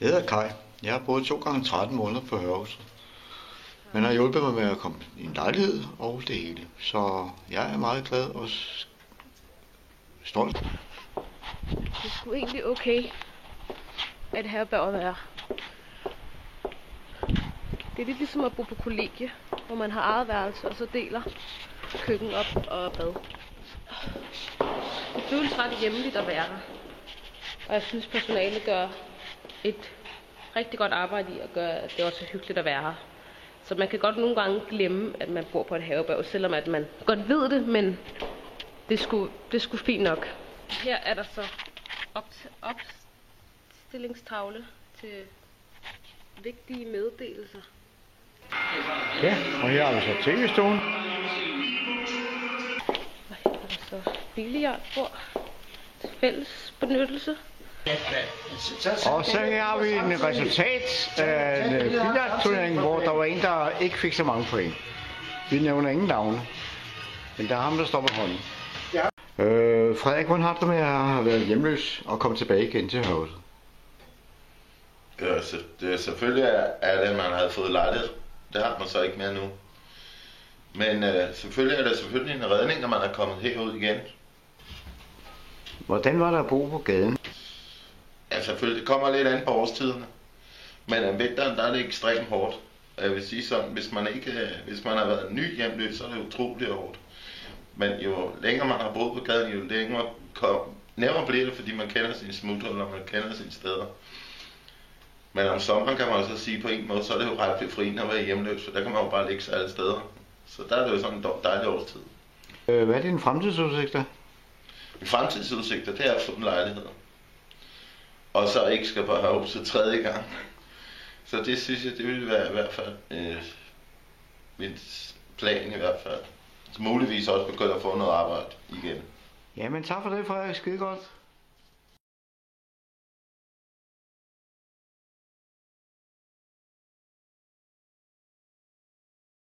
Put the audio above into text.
Jeg hedder Kai. Jeg har boet 2 gange 13 måneder på Hørhuset. Men har hjulpet mig med at komme i en lejlighed og det hele. Så jeg er meget glad og stolt. Det er sgu egentlig okay at herberget være. Det er lidt ligesom at bo på kollegie, hvor man har eget værelse og så deler køkken op og bad. Det føles ret hjemmeligt at være her. Og jeg synes personalet gør et rigtig godt arbejde i at gøre det også hyggeligt at være her. Så man kan godt nogle gange glemme, at man bor på et herberg, selvom at man godt ved det, men det er sgu fint nok. Her er der så opstillingstavle til vigtige meddelelser. Ja, og her har vi så tv-stuen. Og her er der så billiardbord til fælles benyttelse. Og så har vi en resultat af en billiardturnering, hvor der var en, der ikke fik så mange point. Vi nævner ingen navne, men der er ham, der står på hånden. Frederik, hvordan har du med at have været hjemløs og komme tilbage igen til Hørhuset? Ja, det er selvfølgelig er det, man havde fået lejlighed. Det har man så ikke mere nu. Men selvfølgelig er det selvfølgelig en redning, når man er kommet herud igen. Hvordan var der at bo på gaden? Ja, selvfølgelig. Det kommer lidt an på årstiderne. Men om vinteren, der er det ekstremt hårdt. Jeg vil sige sådan, hvis man har været ny hjemløs, så er det utroligt hårdt. Men jo længere man har boet på gaden, jo nemmere bliver det, fordi man kender sine smuthuller, og man kender sine steder. Men om sommeren kan man så sige på en måde, så er det jo ret befriende at være hjemløs, for der kan man jo bare ligge sig alle steder. Så der er det jo sådan en dejlig årstid. Hvad er dine fremtidsudsigter? Mine fremtidsudsigter, det er at få en lejlighed. Og så ikke skal på Hørhuset 3. gang. Så det synes jeg, det vil være i hvert fald min plan i hvert fald. Så muligvis også begynde at få noget arbejde igen. Jamen tak for det, Frederik. Skide godt.